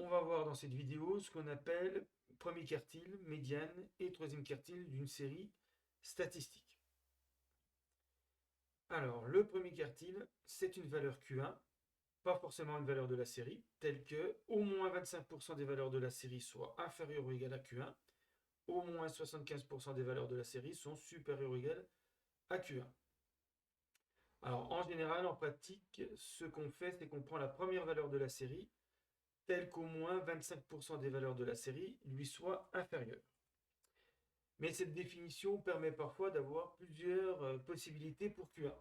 on va voir dans cette vidéo ce qu'on appelle premier quartile, médiane et troisième quartile d'une série statistique. Alors, le premier quartile, c'est une valeur Q1, pas forcément une valeur de la série, telle que au moins 25% des valeurs de la série soient inférieures ou égales à Q1, au moins 75% des valeurs de la série sont supérieures ou égales à Q1. Alors, en général, en pratique, ce qu'on fait, c'est qu'on prend la première valeur de la série, telle qu'au moins 25% des valeurs de la série lui soient inférieures. Mais cette définition permet parfois d'avoir plusieurs possibilités pour Q1.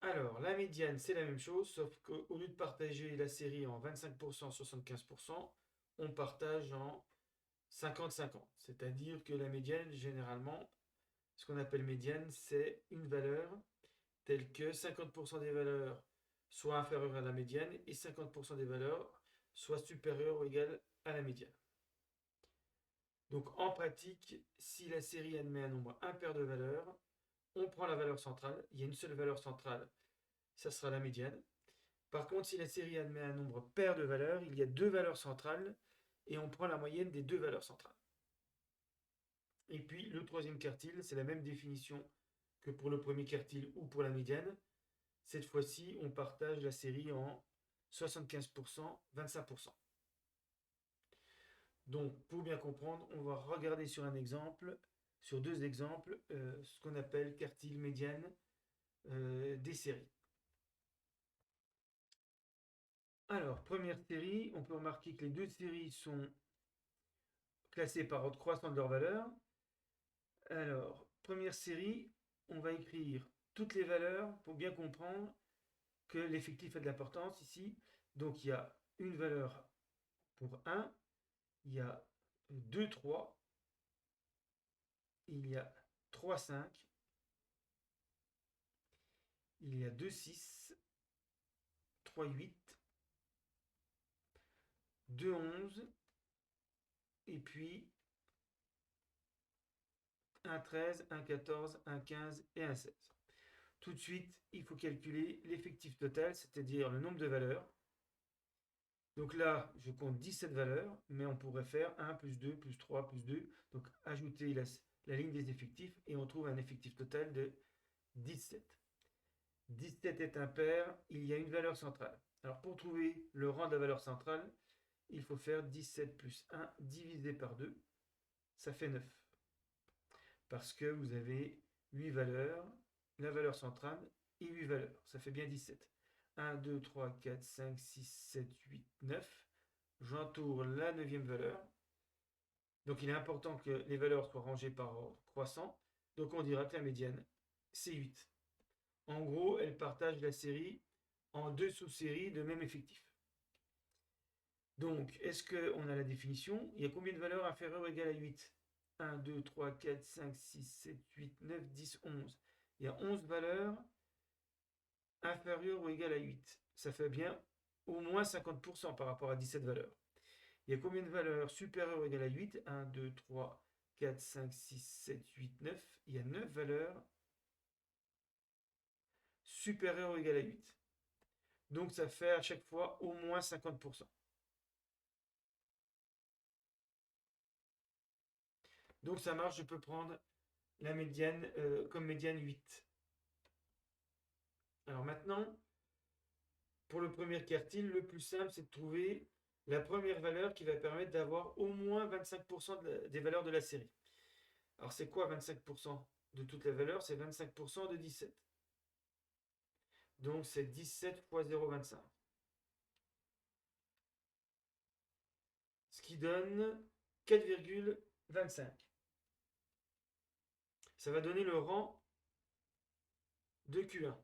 Alors, la médiane, c'est la même chose, sauf qu'au lieu de partager la série en 25%, 75%, on partage en 50-50. C'est-à-dire que la médiane, généralement, ce qu'on appelle médiane, c'est une valeur telle que 50% des valeurs soient inférieures à la médiane et 50% des valeurs soient supérieures ou égales à la médiane. Donc en pratique, si la série admet un nombre impair de valeurs, on prend la valeur centrale. Il y a une seule valeur centrale, ça sera la médiane. Par contre, si la série admet un nombre pair de valeurs, il y a deux valeurs centrales et on prend la moyenne des deux valeurs centrales. Et puis le troisième quartile, c'est la même définition que pour le premier quartile ou pour la médiane. Cette fois-ci, on partage la série en 75%, 25%. Donc, pour bien comprendre, on va regarder sur un exemple, sur deux exemples, ce qu'on appelle quartile médiane des séries. Alors, première série, on peut remarquer que les deux séries sont classées par ordre croissant de leur valeur. Alors, première série, on va écrire toutes les valeurs pour bien comprendre que l'effectif a de l'importance ici. Donc, il y a une valeur pour 1, il y a 2, 3, il y a 3, 5, il y a 2, 6, 3, 8, 2, 11, et puis 1, 13, 1, 14, 1, 15 et 1, 16. Tout de suite, il faut calculer l'effectif total, c'est-à-dire le nombre de valeurs. Donc là, je compte 17 valeurs, mais on pourrait faire 1 plus 2 plus 3 plus 2. Donc ajouter la ligne des effectifs et on trouve un effectif total de 17. 17 est impair, il y a une valeur centrale. Alors pour trouver le rang de la valeur centrale, il faut faire 17 plus 1 divisé par 2, ça fait 9. Parce que vous avez 8 valeurs, la valeur centrale et 8 valeurs, ça fait bien 17. 1, 2, 3, 4, 5, 6, 7, 8, 9. J'entoure la 9e valeur. Donc il est important que les valeurs soient rangées par ordre croissant. Donc on dira que la médiane, c'est 8. En gros, elle partage la série en deux sous-séries de même effectif. Donc, est-ce qu'on a la définition? Il y a combien de valeurs inférieures ou égales à 8? 1, 2, 3, 4, 5, 6, 7, 8, 9, 10, 11. Il y a 11 valeurs inférieures ou égales à 8. Ça fait bien au moins 50% par rapport à 17 valeurs. Il y a combien de valeurs supérieures ou égales à 8? 1, 2, 3, 4, 5, 6, 7, 8, 9. Il y a 9 valeurs supérieures ou égales à 8. Donc ça fait à chaque fois au moins 50%. Donc ça marche, je peux prendre la médiane comme médiane 8. Alors maintenant, pour le premier quartile, le plus simple, c'est de trouver la première valeur qui va permettre d'avoir au moins 25% des valeurs de la série. Alors c'est quoi 25% de toutes les valeurs? C'est 25% de 17. Donc c'est 17 fois 0,25. Ce qui donne 4,25. Ça va donner le rang de Q1.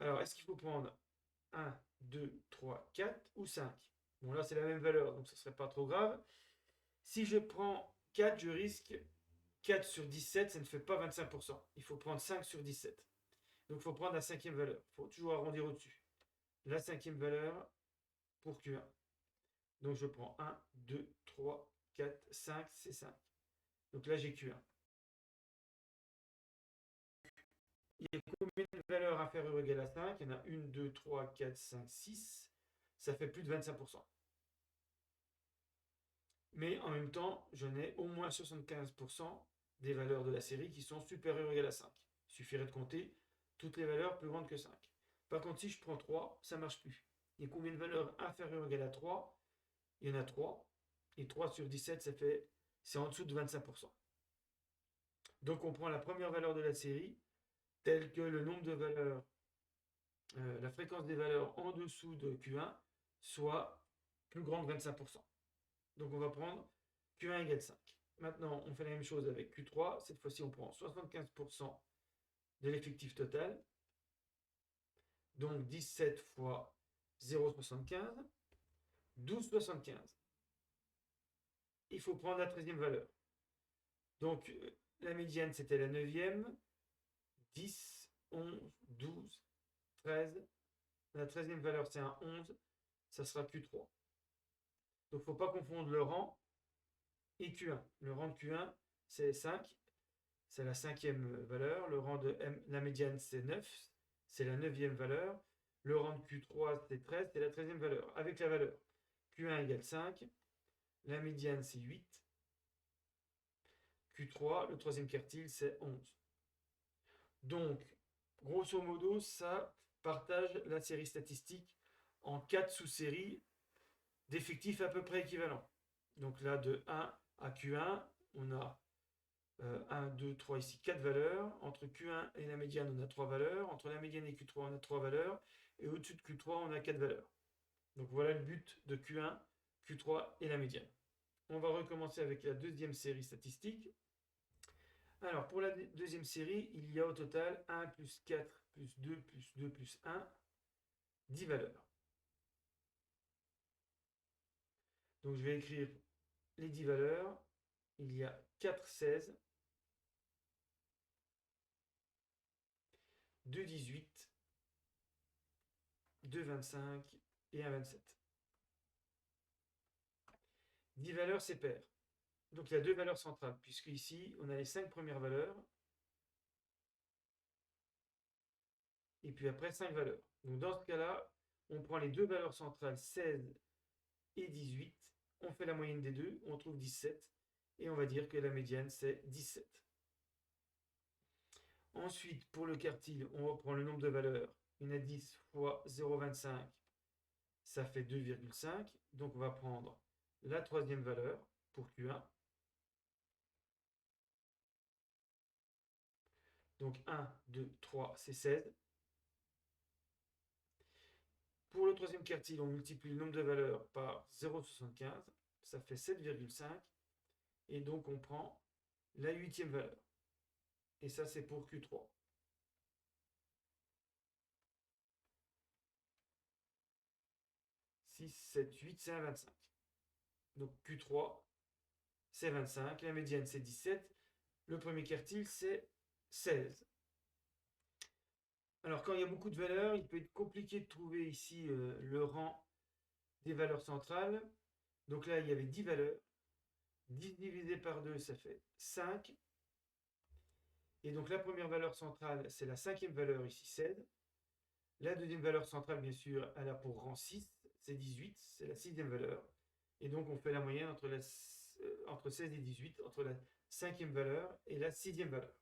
Alors, est-ce qu'il faut prendre 1, 2, 3, 4 ou 5? Bon, là, c'est la même valeur, donc ce ne serait pas trop grave. Si je prends 4, je risque 4 sur 17, ça ne fait pas 25%. Il faut prendre 5 sur 17. Donc, il faut prendre la cinquième valeur. Il faut toujours arrondir au-dessus. La cinquième valeur pour Q1. Donc, je prends 1, 2, 3, 4, 5, c'est 5. Donc là, j'ai Q1. Il y a combien de valeurs inférieure ou égale à 5, il y en a 1, 2, 3, 4, 5, 6. Ça fait plus de 25%. Mais en même temps, je n'ai au moins 75% des valeurs de la série qui sont supérieures ou égales à 5. Il suffirait de compter toutes les valeurs plus grandes que 5. Par contre, si je prends 3, ça ne marche plus. Il y a combien de valeurs inférieures ou égales à 3? Il y en a 3. Et 3 sur 17, c'est en dessous de 25%. Donc on prend la première valeur de la série, telle que le nombre de valeurs, la fréquence des valeurs en dessous de Q1 soit plus grande que 25%. Donc on va prendre Q1 égale 5. Maintenant, on fait la même chose avec Q3. Cette fois-ci, on prend 75% de l'effectif total. Donc 17 fois 0,75, 12,75. Il faut prendre la 13e valeur. Donc la médiane, c'était la 9e. 10, 11, 12, 13. La 13e valeur, c'est un 11. Ça sera Q3. Donc il ne faut pas confondre le rang et Q1. Le rang de Q1, c'est 5. C'est la 5e valeur. Le rang de la médiane, c'est 9. C'est la 9e valeur. Le rang de Q3, c'est 13. C'est la 13e valeur. Avec la valeur Q1 égale 5. La médiane, c'est 8. Q3, le troisième quartile, c'est 11. Donc, grosso modo, ça partage la série statistique en 4 sous-séries d'effectifs à peu près équivalents. Donc là, de 1 à Q1, on a 1, 2, 3 ici, 4 valeurs. Entre Q1 et la médiane, on a 3 valeurs. Entre la médiane et Q3, on a 3 valeurs. Et au-dessus de Q3, on a 4 valeurs. Donc voilà le but de Q1, Q3 et la médiane. On va recommencer avec la deuxième série statistique. Alors, pour la deuxième série, il y a au total 1 plus 4 plus 2 plus 2 plus 1, 10 valeurs. Donc, je vais écrire les 10 valeurs. Il y a 4 16, 2 18, 2 25 et 1 27. 10 valeurs, c'est pair. Donc, il y a deux valeurs centrales, puisque ici, on a les 5 premières valeurs. Et puis après, 5 valeurs. Donc, dans ce cas-là, on prend les deux valeurs centrales, 16 et 18. On fait la moyenne des deux, on trouve 17. Et on va dire que la médiane, c'est 17. Ensuite, pour le quartile, on reprend le nombre de valeurs. Il y en a 10 fois 0,25, ça fait 2,5. Donc, on va prendre la troisième valeur pour Q1. Donc, 1, 2, 3, c'est 16. Pour le troisième quartile, on multiplie le nombre de valeurs par 0,75. Ça fait 7,5. Et donc, on prend la huitième valeur. Et ça, c'est pour Q3. 6, 7, 8, c'est un 25. Donc Q3, c'est 25. La médiane, c'est 17. Le premier quartile, c'est 16. Alors, quand il y a beaucoup de valeurs, il peut être compliqué de trouver ici le rang des valeurs centrales. Donc là, il y avait 10 valeurs. 10 divisé par 2, ça fait 5. Et donc la première valeur centrale, c'est la cinquième valeur, ici 16. La deuxième valeur centrale, bien sûr, elle a pour rang 6, c'est 18, c'est la sixième valeur. Et donc on fait la moyenne entre 16 et 18, entre la cinquième valeur et la sixième valeur.